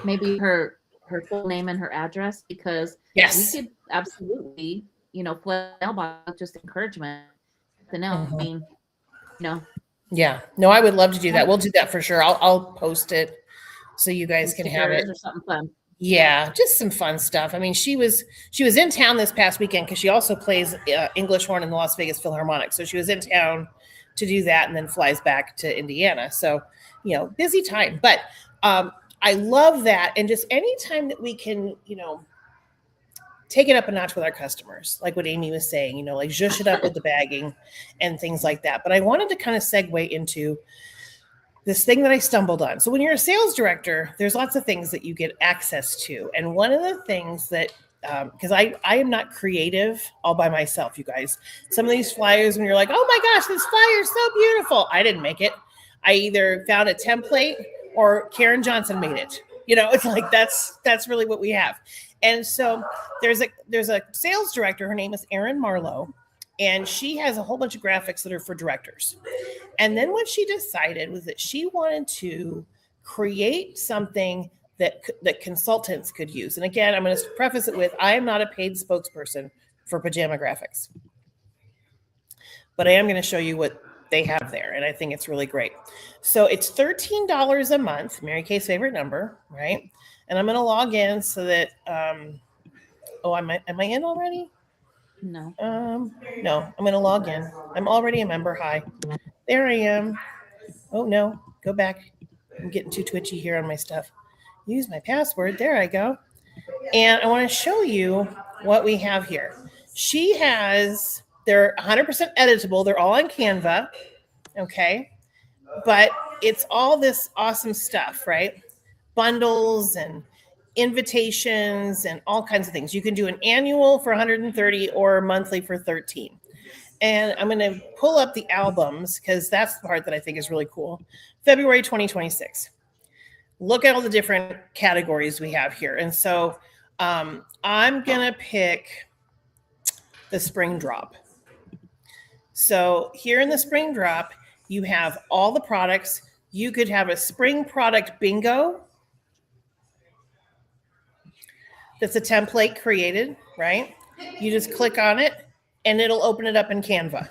maybe her full name and her address, because we Yes. could absolutely, flood the mailbox with just encouragement, nothing else. I Mhm. mean, you know, Yeah. No, I would love to do yeah, that. We'll do that for sure. I'll post it so you some guys can have it. stickers or something fun. Yeah, just some fun stuff. I mean, she was in town this past weekend because she also plays English horn in the Las Vegas Philharmonic. So she was in town to do that, and then flies back to Indiana. So, busy time. But I love that, and just any time that we can, take it up a notch with our customers, like what Amy was saying, like zhush it up with the bagging and things like that. But I wanted to kind of segue into this thing that I stumbled on. So when you're a sales director, there's lots of things that you get access to. And one of the things that because I am not creative all by myself, you guys. Some of these flyers, when you're like, oh my gosh, this flyer is so beautiful. I didn't make it. I either found a template or Karen Johnson made it. It's like that's really what we have. And so there's a sales director. Her name is Erin Marlowe, and she has a whole bunch of graphics that are for directors. And then what she decided was that she wanted to create something that consultants could use. And again, I'm going to preface it with I am not a paid spokesperson for Pajama Graphics, but I am going to show you what they have there, and I think it's really great. So it's $13 a month, Mary Kay's favorite number, right? And I'm going to log in so that am I in already? No. No, I'm going to log in. I'm already a member. Hi, there I am. Oh no, go back. I'm getting too twitchy here on my stuff. Use my password. There I go. And I want to show you what we have here. They're 100% editable. They're all on Canva. Okay. But it's all this awesome stuff, right? Bundles and invitations and all kinds of things. You can do an annual for 130 or monthly for 13. And I'm going to pull up the albums because that's the part that I think is really cool. February 2026. Look at all the different categories we have here. And so I'm going to pick the spring drop. So here in the spring drop, you have all the products. You could have a spring product bingo. That's a template created, right? You just click on it and it'll open it up in Canva.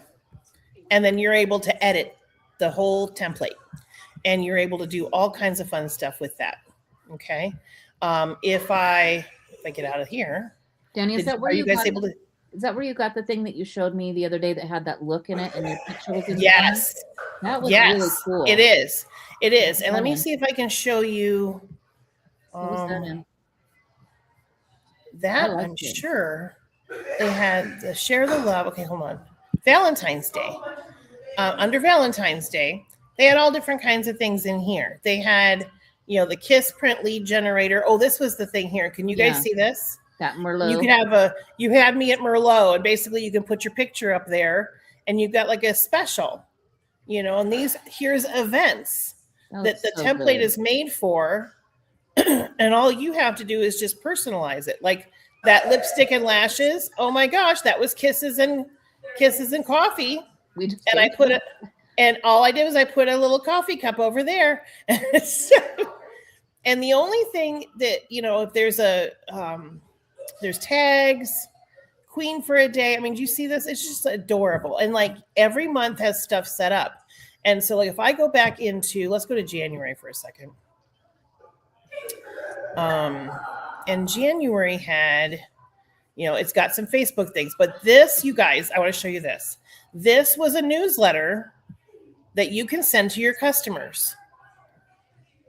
And then you're able to edit the whole template. And you're able to do all kinds of fun stuff with that. Okay. If I get out of here, Danny, are you guys able to? is that where you got the thing that you showed me the other day that had that look in it and your picture was in the corner? Yes. That was really Yes. It cool. is. It What is. was And let that me in? see if I can show you What was that um, in? I that. liked I'm it. sure they had the share the love. Okay, hold on. Valentine's Day. Under Valentine's Day, they had all different kinds of things in here. They had, the Kiss print lead generator. Oh, this was the thing here. Can you guys Yeah, see this? that You could Merlot. have you had me at Merlot, and basically you can put your picture up there, and you've got like a special, and here's events That that looks the so template good. is made for, and all you have to do is just personalize it. Like that lipstick and lashes. Oh my gosh, that was kisses and coffee, We just and I changed put it. it. And all I did was I put a little coffee cup over there. So, and the only thing that if there's tags, Queen for a day. I mean, do you see this? It's just adorable, and like every month has stuff set up. And so, like, if I go back into, let's go to January for a second. Um, and January had, it's got some Facebook things, but this, you guys, I want to show you this. This was a newsletter that you can send to your customers.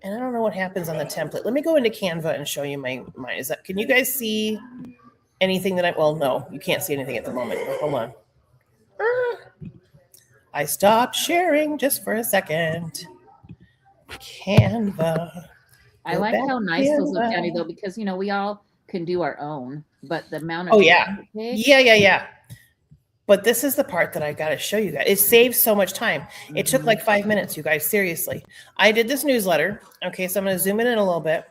And I don't know what happens on the template. Let me go into Canva and show you mine. Can you guys see anything well, no, you can't see anything at the moment. Hold on. I stopped sharing just for a second. Canva. I Go like back how to nice those look, Danny, Canva. though, because we all can do our own, but the amount of Oh space yeah. it takes. Yeah. But this is the part that I got to show you guys. It saves so much time. It took like 5 minutes, you guys. Seriously. I did this newsletter. Okay, so I'm going to zoom in a little bit.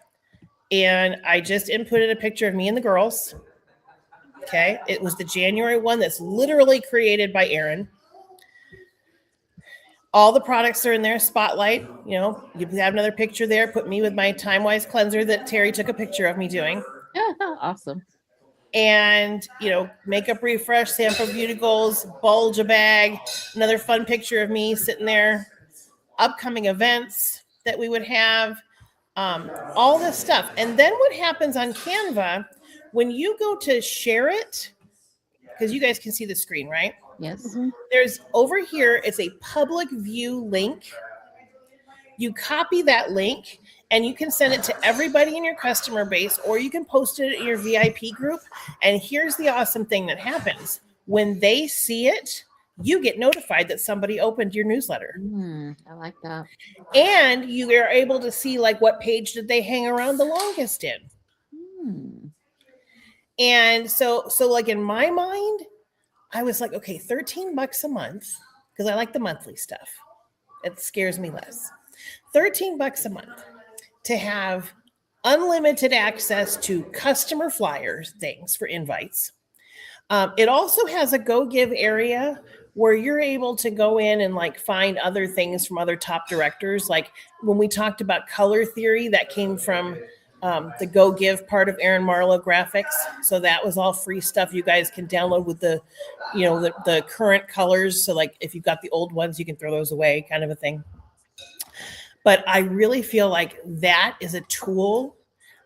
And I just inputted a picture of me and the girls. Okay, it was the January one that's literally created by Erin. All the products are in there. Spotlight, you have another picture there. Put me with my Time Wise cleanser that Terry took a picture of me doing. Yeah, awesome. And, makeup refresh, sample beauty goals, bulge a bag, another fun picture of me sitting there, upcoming events that we would have, all this stuff. And then what happens on Canva when you go to share it, because you guys can see the screen, right? Yes. There's over here, it's a public view link. You copy that link and you can send it to everybody in your customer base, or you can post it in your VIP group. And here's the awesome thing that happens. When they see it, you get notified that somebody opened your newsletter. I like that. And you are able to see like what page did they hang around the longest in. And so like in my mind, I was like, okay, $13 a month, because I like the monthly stuff. It scares me less. $13 a month to have unlimited access to customer flyers, things for invites. It also has a Go Give area where you're able to go in and like find other things from other top directors. Like when we talked about color theory, that came from the Go Give part of Aaron Marlowe graphics. So that was all free stuff you guys can download with the current colors. So like if you've got the old ones, you can throw those away, kind of a thing. But I really feel like that is a tool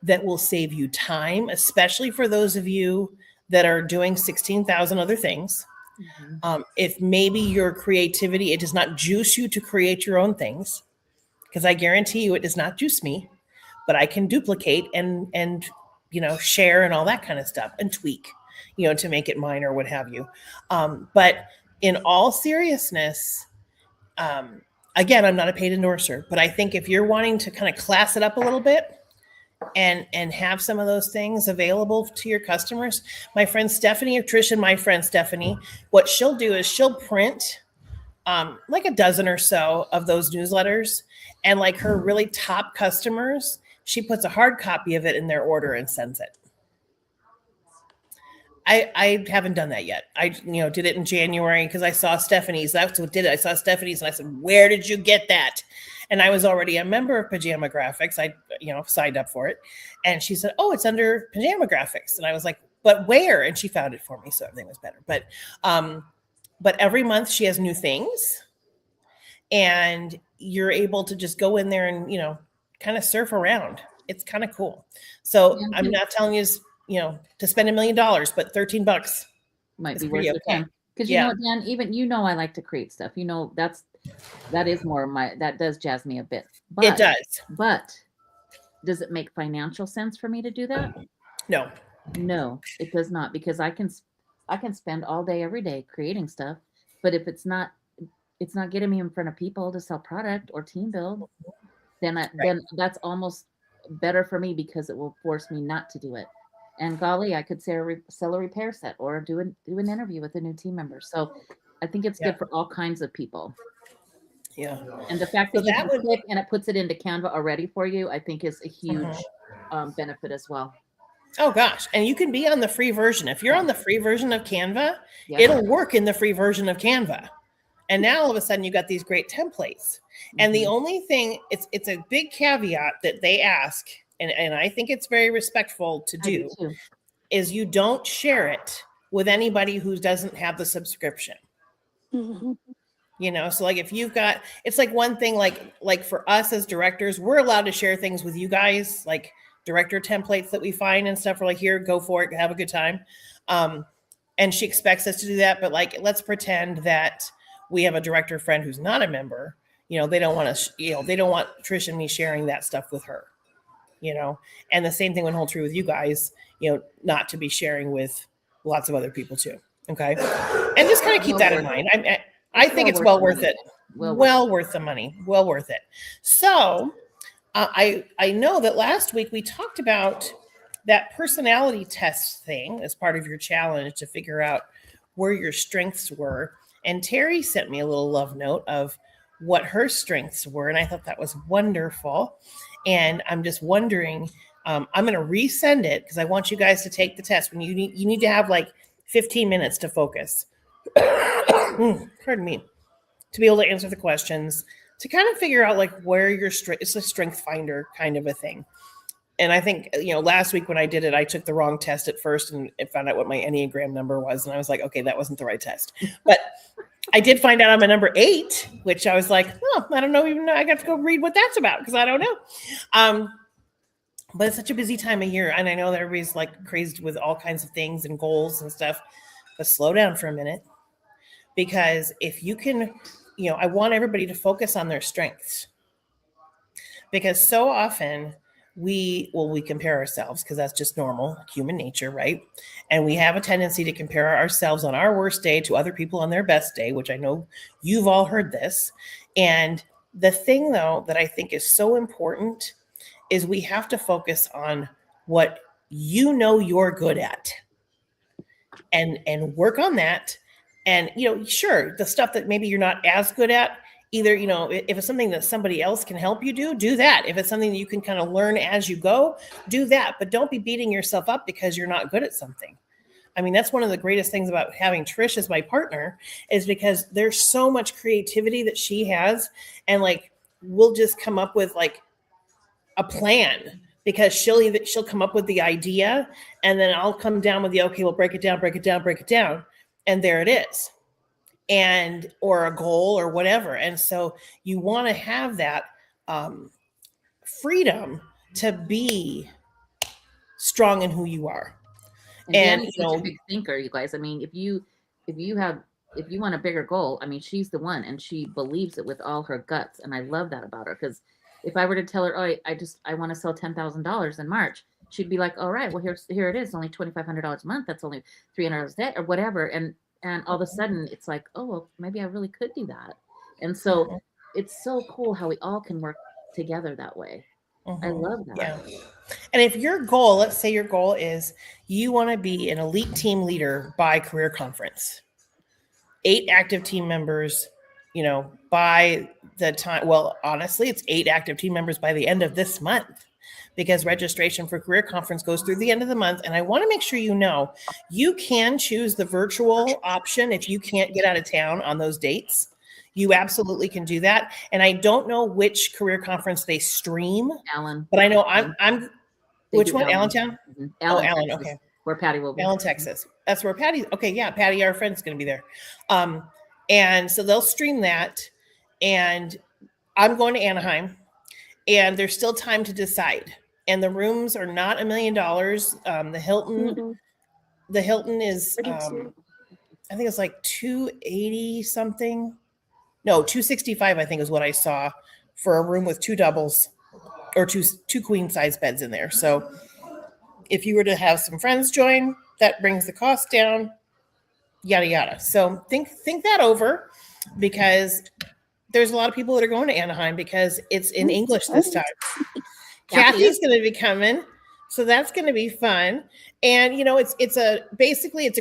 that will save you time, especially for those of you that are doing 16,000 other things. If maybe your creativity, it does not juice you to create your own things, because I guarantee you it does not juice me, but I can duplicate and share and all that kind of stuff and tweak, to make it mine or what have you. But in all seriousness, again, I'm not a paid endorser, but I think if you're wanting to kind of class it up a little bit and have some of those things available to your customers, my friend Stephanie, or Trish and my friend Stephanie, what she'll do is she'll print like a dozen or so of those newsletters, and like her really top customers, she puts a hard copy of it in their order and sends it. I haven't done that yet. I did it in January because I saw Stephanie's. That's what did it. I saw Stephanie's and I said, "Where did you get that?" And I was already a member of Pajama Graphics. I signed up for it. And she said, "Oh, it's under Pajama Graphics." And I was like, "But where?" And she found it for me, so everything was better. But every month she has new things, and you're able to just go in there and kind of surf around. It's kind of cool. So I'm not telling you to spend $1 million, but $13 might be worth your time. Because Dan, even I like to create stuff. That is more that does jazz me a bit. But, it does. But does it make financial sense for me to do that? No, it does not, because I can spend all day, every day creating stuff. But if it's not getting me in front of people to sell product or team build, then that's almost better for me, because it will force me not to do it. And golly, I could sell a repair set or do an interview with a new team member. So I think it's good for all kinds of people. Yeah. And the fact that you can click and it puts it into Canva already for you, I think is a huge benefit as well. Oh gosh. And you can be on the free version. If you're on the free version of Canva, it'll work in the free version of Canva. And now all of a sudden you got these great templates. And the only thing, it's a big caveat that they ask, and I think it's very respectful to do, is you don't share it with anybody who doesn't have the subscription. So like if you've got, it's like one thing, like for us as directors, we're allowed to share things with you guys, like director templates that we find and stuff. We're like, here, go for it, have a good time. And she expects us to do that. But like, let's pretend that we have a director friend who's not a member. They don't want to, they don't want Trish and me sharing that stuff with her. And the same thing would hold true with you guys, not to be sharing with lots of other people too. Okay. And just kind of keep that in mind. I think it's well worth it. Well worth the money. Well worth it. So I know that last week we talked about that personality test thing as part of your challenge to figure out where your strengths were. And Terry sent me a little love note of what her strengths were. And I thought that was wonderful. And I'm just wondering, I'm going to resend it because I want you guys to take the test. When you need to have like 15 minutes to focus. Pardon me. to be able to answer the questions, to kind of figure out like where your strength, it's a strength finder kind of a thing. And I think, last week when I did it, I took the wrong test at first and found out what my Enneagram number was. And I was like, okay, that wasn't the right test. But I did find out I'm a number 8, which I was like, oh, I don't know, even know. I got to go read what that's about because I don't know. But it's such a busy time of year. And I know that everybody's like crazed with all kinds of things and goals and stuff. But slow down for a minute. Because if you can, I want everybody to focus on their strengths. Because so often we compare ourselves because that's just normal human nature, right? And we have a tendency to compare ourselves on our worst day to other people on their best day, which I know you've all heard this. And the thing, though, that I think is so important is we have to focus on what you're good at and work on that. And, sure, the stuff that maybe you're not as good at, either, if it's something that somebody else can help you do that. If it's something that you can kind of learn as you go, do that. But don't be beating yourself up because you're not good at something. I mean, that's one of the greatest things about having Trish as my partner is because there's so much creativity that she has. And like, we'll just come up with like a plan because she'll come up with the idea and then I'll come down with okay, we'll break it down. And there it is. Or a goal or whatever. And so you want to have that freedom to be strong in who you are. And Danny's such a big thinker, you guys. I mean, if you want a bigger goal, I mean, she's the one and she believes it with all her guts. And I love that about her. Because if I were to tell her, I want to sell $10,000 in March, she'd be like, all right, well, here it is, only $2,500 a month. That's only $300 a day or whatever. And all of a sudden it's like, oh, well, maybe I really could do that. And so it's so cool how we all can work together that way. I love that. Yeah. And if your goal, let's say your goal is you want to be an elite team leader by career conference, 8 active team members, by the time, well, honestly, it's 8 active team members by the end of this month. Because registration for career conference goes through the end of the month. And I want to make sure you can choose the virtual option if you can't get out of town on those dates. You absolutely can do that. And I don't know which career conference they stream. Allen. But I know I'm which one? Allentown? Mm-hmm. Allen, Allen, Texas, okay. Where Patty will be. Allen, Texas. That's where Patty, okay, yeah, Patty, our friend's going to be there. And so they'll stream that. And I'm going to Anaheim. And there's still time to decide. And the rooms are not $1 million. The Hilton is, I think it's like 280 something. No, 265, I think is what I saw for a room with 2 doubles or two queen size beds in there. So if you were to have some friends join, that brings the cost down, yada, yada. So think that over because there's a lot of people that are going to Anaheim because it's in English this time. Kathy's going to be coming, so that's going to be fun. And it's a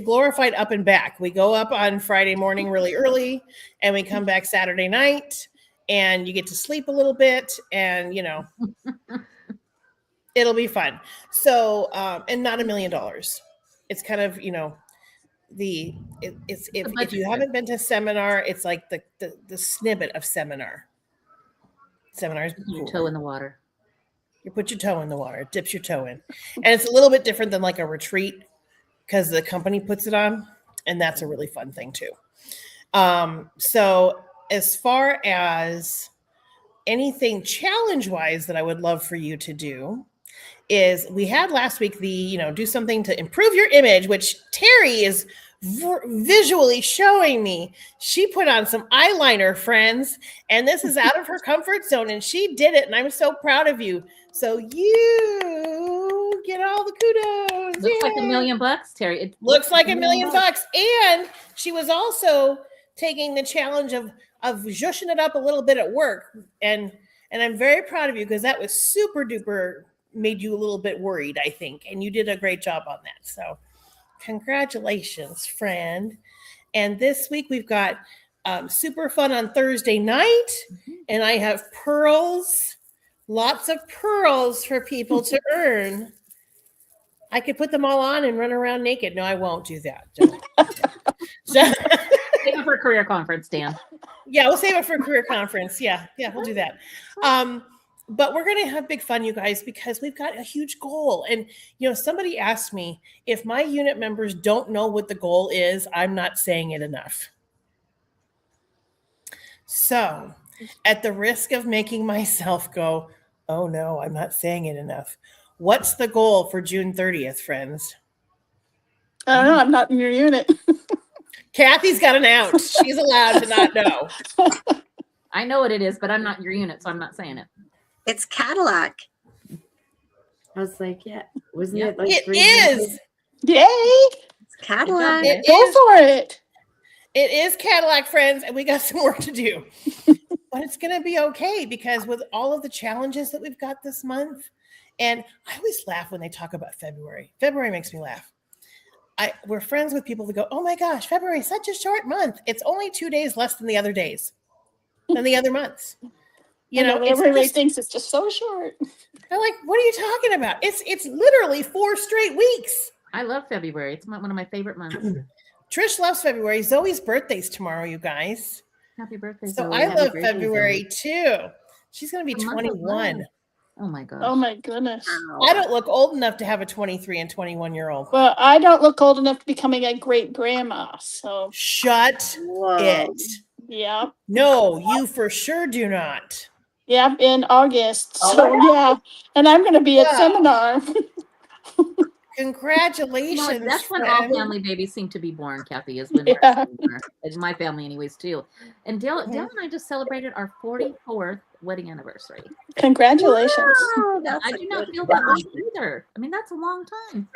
glorified up and back. We go up on Friday morning really early, and we come back Saturday night, and you get to sleep a little bit, and it'll be fun. So, and not $1 million. It's kind of if you haven't been to seminar, it's like the snippet of seminar. Seminars. Your toe in the water. You put your toe in the water, it dips your toe in. And it's a little bit different than like a retreat because the company puts it on. And that's a really fun thing too. So as far as anything challenge-wise that I would love for you to do is we had last week do something to improve your image, which Terry is visually showing me. She put on some eyeliner, friends, and this is out of her comfort zone, and she did it, and I'm so proud of you. So you get all the kudos. Looks like $1 million, Terry. It looks like $1 million. And she was also taking the challenge of zhushing it up a little bit at work, and I'm very proud of you because that was super duper. Made you a little bit worried, I think, and you did a great job on that. So congratulations, friend. And this week we've got super fun on Thursday night, and I have pearls, lots of pearls for people to earn. I could put them all on and run around naked. No, I won't do that. So, it for a career conference, Dan. Yeah, we'll save it for a career conference. Yeah, we'll do that. But we're going to have big fun, you guys, because we've got a huge goal. And, somebody asked me, if my unit members don't know what the goal is, I'm not saying it enough. So, at the risk of making myself go, oh no, I'm not saying it enough. What's the goal for June 30th, friends? I don't know. I'm not in your unit. Kathy's got an out. She's allowed to not know. I know what it is, but I'm not in your unit, so I'm not saying it. It's Cadillac. I was like, yeah, wasn't Yeah. it like It 300? is. Yay! It's Cadillac. It Go is. for it. It is Cadillac, friends, and we got some work to do. But it's going to be okay because with all of the challenges that we've got this month, and I always laugh when they talk about February. February makes me laugh. We're friends with people that go, oh my gosh, February is such a short month. It's only 2 days less than the other days, than the other months. Everybody thinks it's just so short. They're like, what are you talking about? It's literally 4 straight weeks. I love February. It's one of my favorite months. Trish loves February. Zoe's birthday's tomorrow, you guys. Happy birthday, So Zoe. I Happy love birthday, February Zoe. too. She's going to be The month of 21. love. Oh my gosh. Oh my goodness. I don't look old enough to have a 23 and 21-year-old. Well, I don't look old enough to becoming a great grandma. So Shut Whoa. it. yeah. No, you for sure do not. Yeah, in August. Oh So my yeah. And I'm gonna be at Yeah. seminar. Congratulations. That's when all friend. family babies seem to be born, Kathy, is when Yeah. they're born. It's my family anyways too. And Dale Mhm. and I just celebrated our 44th wedding anniversary. Congratulations. Wow, that's I a do not good feel one. that old either. I mean, that's a long time.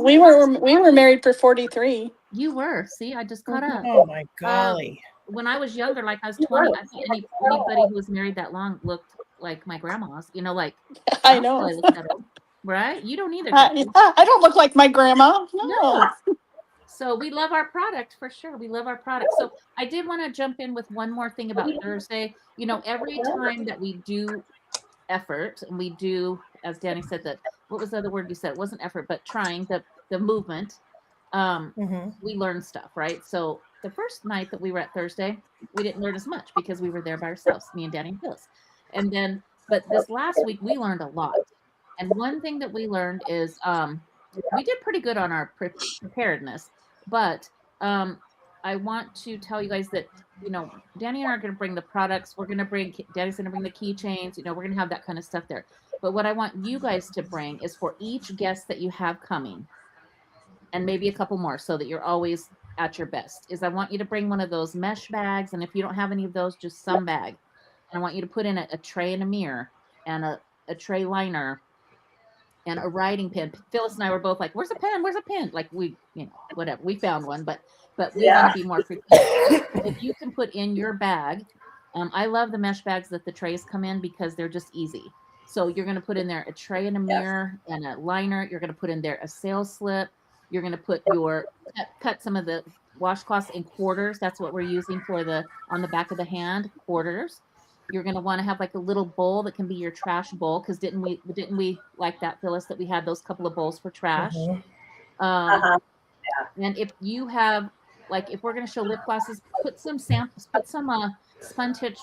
We were married for 43. You were. See, I just caught up. Oh my golly. When I was younger, like I was 20, I thought anybody who was married that long looked like my grandma's, like I don't know. feel I look that old, right? You don't either. I, Kathy. I don't look like my grandma. No. No. So we love our product for sure. We love our product. So I did want to jump in with one more thing about Thursday. Every time that we do effort and we do, as Danny said, that what was the other word you said? It wasn't effort, but trying the movement. Mhm. We learn stuff, right? So the first night that we were at Thursday, we didn't learn as much because we were there by ourselves, me and Danny and Phyllis. And then, but this last week we learned a lot. And one thing that we learned is we did pretty good on our preparedness. But I want to tell you guys that, Danny and I are going to bring the products. Danny's going to bring the keychains. We're going to have that kind of stuff there. But what I want you guys to bring is for each guest that you have coming, and maybe a couple more so that you're always at your best, is I want you to bring one of those mesh bags. And if you don't have any of those, just some bag. And I want you to put in a tray and a mirror and a tray liner and a writing pen. Phyllis and I were both like, where's a pen? Where's a pen? Like whatever. We found one, but we want to be more prepared. If you can put in your bag, I love the mesh bags that the trays come in because they're just easy. So you're going to put in there a tray and a mirror and a liner. You're going to put in there a sales slip. You're going to put cut some of the washcloths in quarters. That's what we're using for on the back of the hand, quarters. You're going to want to have like a little bowl that can be your trash bowl. Cause didn't we like that, Phyllis, that we had those couple of bowls for trash? Mhm. And if you have, like, if we're going to show lip glosses, put some samples, put some sponge tip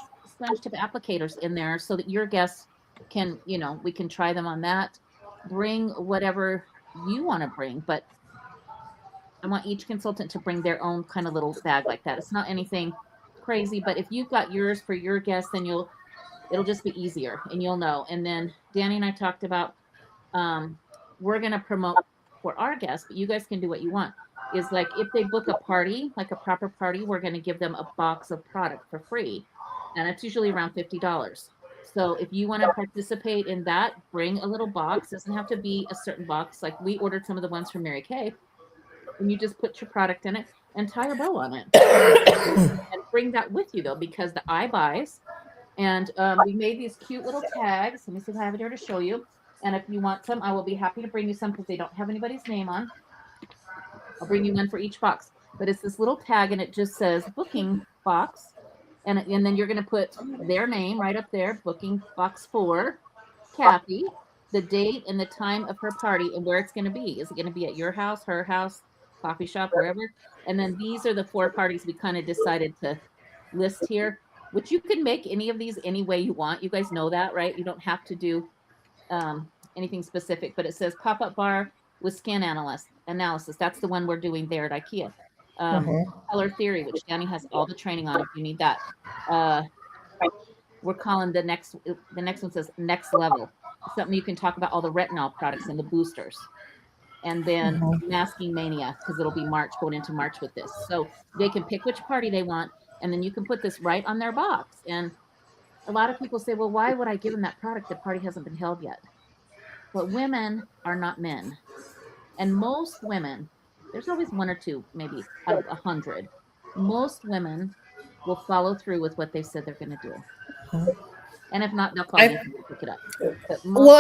applicators in there so that your guests can, we can try them on that. Bring whatever you want to bring, but I want each consultant to bring their own kind of little bag like that. It's not anything crazy, but if you've got yours for your guests, then it'll just be easier and you'll know. And then Danny and I talked about, we're going to promote for our guests, but you guys can do what you want. Is like, if they book a party, like a proper party, we're going to give them a box of product for free. And it's usually around $50. So if you want to participate in that, bring a little box. It doesn't have to be a certain box. Like we ordered some of the ones from Mary Kay, and you just put your product in it and tie a bow on it. And bring that with you though, because the eye buys. And we made these cute little tags. Let me see if I have it here to show you. And if you want some, I will be happy to bring you some because they don't have anybody's name on. I'll bring you one for each box. But it's this little tag and it just says booking box. And then you're going to put their name right up there, booking box 4, Kathy, the date and the time of her party and where it's going to be. Is it going to be at your house, her house, coffee shop, wherever. And then these are the 4 parties we kind of decided to list here, which you can make any of these any way you want. You guys know that, right? You don't have to do anything specific, but it says pop-up bar with skin analysis. That's the one we're doing there at IKEA. Color theory, which Danny has all the training on if you need that. We're calling the next one says next level. Something you can talk about all the retinol products and the boosters. And then masking mania, because it'll be March, going into March with this. So they can pick which party they want, and then you can put this right on their box. And a lot of people say, well, why would I give them that product? The party hasn't been held yet. But women are not men. And most women, there's always 1 or 2, maybe out of 100. Most women will follow through with what they said they're going to do. And if not, they'll call me and pick it up. Well,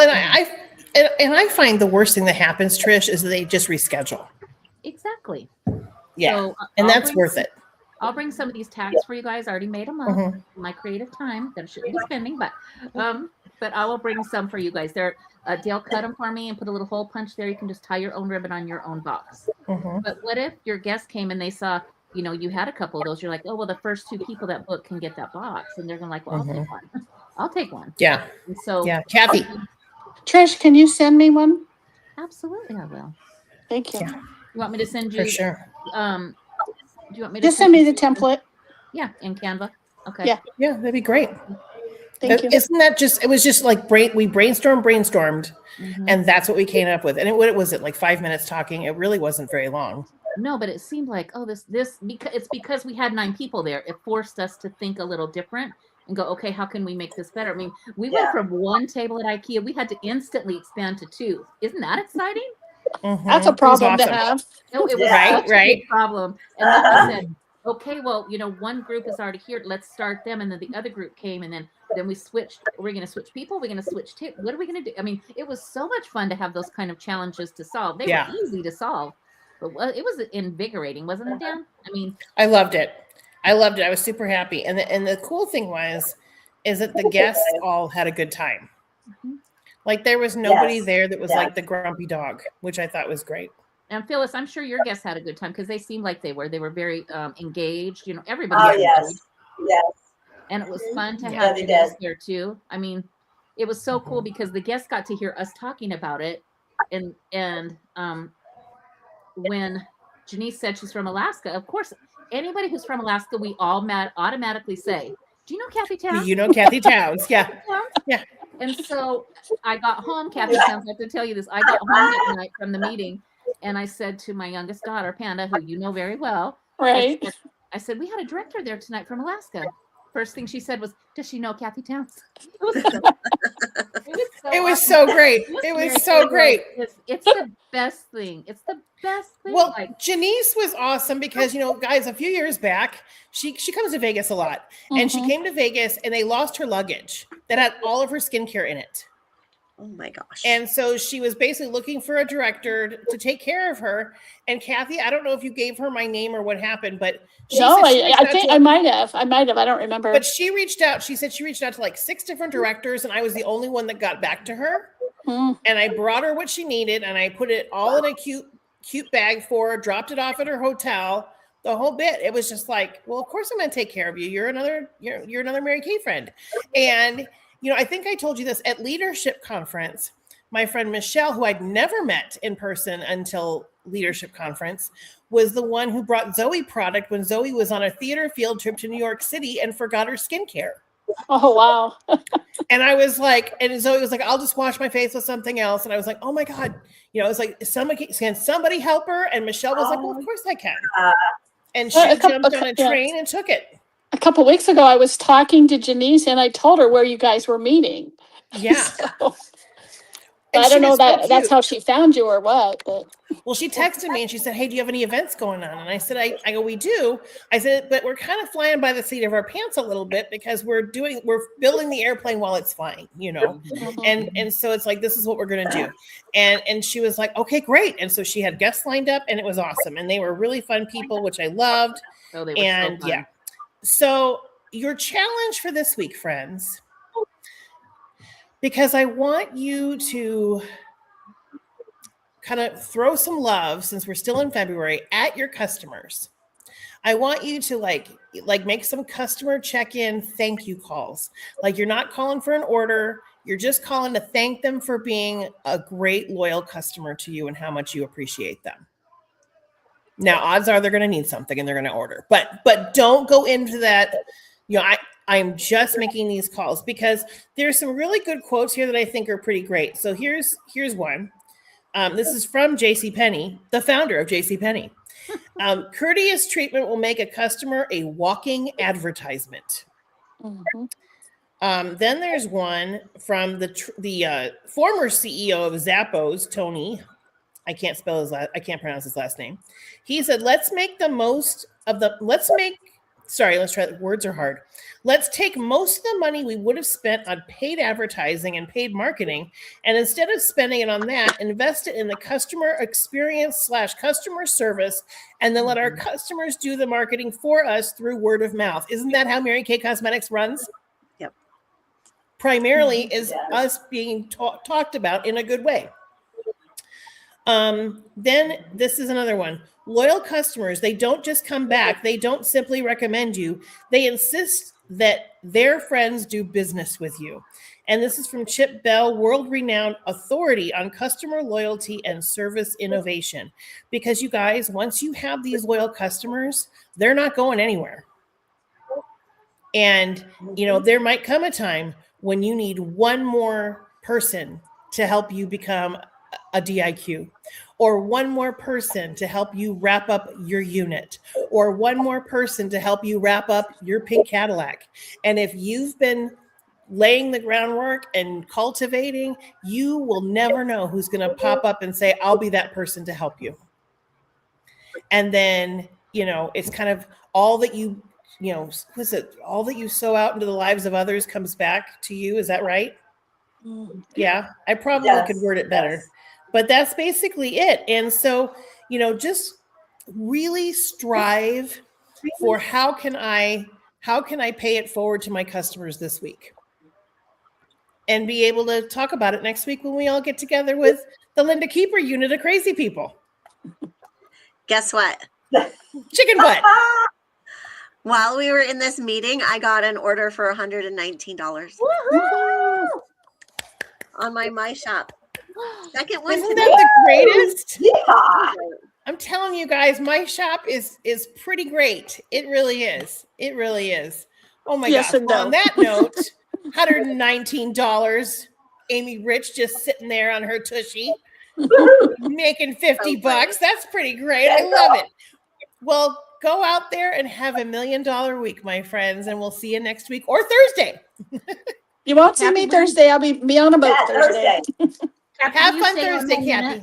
and I find the worst thing that happens, Trish, is that they just reschedule. Exactly. Yeah. So and that's worth it. I'll bring some of these tags for you guys. I already made them up. My creative time that I shouldn't be spending, but I will bring some for you guys. They're Dale cut them for me and put a little hole punch there. You can just tie your own ribbon on your own box. But what if your guest came and they saw, you know, you had a couple of those? You're like, oh well, the first 2 people that book can get that box, and they're gonna like, well, I'll take one. I'll take one. Yeah. And so yeah, Kathy. Trish, can you send me one? Absolutely, I will. Thank you. Yeah. You want me to send you? For sure. Do you want me to Just send me the template. Yeah, in Canva. Okay. Yeah. Yeah, that'd be great. Thank you. Isn't that just? It was just like we brainstormed, and that's what we came up with. And what was it, like 5 minutes talking? It really wasn't very long. No, but it seemed like, oh, this because we had 9 people there. It forced us to think a little different and go, okay, how can we make this better? I mean, we went from 1 table at IKEA, we had to instantly expand to 2. Isn't that exciting? That's a problem to have. No, it was Right. a big problem. And then we said, okay, well, you know, one group is already here. Let's start them. And then the other group came, and then we switched. We're going to switch people. We're going to switch. What are we going to do? I mean, it was so much fun to have those kind of challenges to solve. They were easy to solve, but it was invigorating, wasn't it, Dan? I mean, I loved it. I was super happy. And the cool thing is that the guests all had a good time. Like there was nobody there that was like the grumpy dog, which I thought was great. And Phyllis, I'm sure your guests had a good time because they seemed like they were very engaged. You know, everybody. Yes. And it was fun to have the guests there too. I mean, it was so cool because the guests got to hear us talking about it. And when Janice said she's from Alaska, of course, anybody who's from Alaska, we all automatically say, do you know Kathy Towns? You know Kathy Towns. Yeah. Yeah. And so I got home, Kathy Towns, I have to tell you this. I got home that night from the meeting, and I said to my youngest daughter, Panda, who you know very well, right? I said, we had a director there tonight from Alaska. First thing she said was, does she know Kathy Towns? It was so great. It was so great. It's the best thing. It's the best thing. Well, Janice was awesome because, you know, guys, a few years back, she comes to Vegas a lot, and she came to Vegas and they lost her luggage that had all of her skincare in it. Oh my gosh. And so she was basically looking for a director to take care of her. And Kathy, I don't know if you gave her my name or what happened, but I think I might have. I don't remember. But she reached out. She said she reached out to like 6 different directors, and I was the only one that got back to her. And I brought her what she needed, and I put it all in a cute bag for her, dropped it off at her hotel, the whole bit. It was just like, well, of course I'm going to take care of you. You're another Mary Kay friend. And, you know, I think I told you this at Leadership Conference, my friend Michelle, who I'd never met in person until Leadership Conference, was the one who brought Zoe product when Zoe was on a theater field trip to New York City and forgot her skincare. Oh, wow. And I was like, and Zoe was like, I'll just wash my face with something else. And I was like, oh my God, you know, it's like, can somebody help her? And Michelle was like, well, of course I can. And she jumped on a train and took it. A couple weeks ago, I was talking to Janice and I told her where you guys were meeting. Yeah. I don't know that's how she found you or what, but. Well, she texted me and she said, hey, do you have any events going on? And I said, I go, we do. I said, but we're kind of flying by the seat of our pants a little bit because we're building the airplane while it's flying, you know? And so it's like, this is what we're going to do. And she was like, okay, great. And so she had guests lined up and it was awesome. And they were really fun people, which I loved. Oh, they were and so fun. Yeah. So your challenge for this week, friends, because I want you to kind of throw some love, since we're still in February, at your customers. I want you to like make some customer check-in thank you calls. Like, you're not calling for an order. You're just calling to thank them for being a great, loyal customer to you and how much you appreciate them. Now, odds are they're going to need something and they're going to order, but don't go into that. You know, I'm just making these calls because there's some really good quotes here that I think are pretty great. So here's one. This is from JCPenney, the founder of JCPenney. Courteous treatment will make a customer a walking advertisement. Mhm. Then there's one from the former CEO of Zappos, Tony. I can't pronounce his last name. He said, let's take most of the money we would have spent on paid advertising and paid marketing, and instead of spending it on that, invest it in the customer experience / customer service, and then let our customers do the marketing for us through word of mouth. Isn't that how Mary Kay Cosmetics runs? Yep. Primarily is us being talked about in a good way. Then this is another one. Loyal customers, they don't just come back. They don't simply recommend you. They insist that their friends do business with you. And this is from Chip Bell, world-renowned authority on customer loyalty and service innovation. Because you guys, once you have these loyal customers, they're not going anywhere. And, you know, there might come a time when you need one more person to help you become a DIQ, or one more person to help you wrap up your unit, or one more person to help you wrap up your pink Cadillac. And if you've been laying the groundwork and cultivating, you will never know who's going to pop up and say, I'll be that person to help you. And then, you know, it's kind of all that all that you sow out into the lives of others comes back to you. Is that right? Yeah, I probably could word it better. But that's basically it. And so, you know, just really strive for how can I pay it forward to my customers this week? And be able to talk about it next week when we all get together with the Linda Keeper unit of crazy people. Guess what? Chicken butt. While we were in this meeting, I got an order for $119 on my shop. Second one. Isn't that the greatest? Yeah. I'm telling you guys, my shop is pretty great. It really is. It really is. Oh my Yes gosh. and Well, no. on that note, $119. Amy Rich just sitting there on her tushy, making $50. That's pretty great. I love it. Well, go out there and have $1 million week, my friends, and we'll see you next week or Thursday. You won't see me Thursday. I'll be on a boat Yeah, Thursday. Thursday. Have You fun say on Thursday, the unit? Kathy.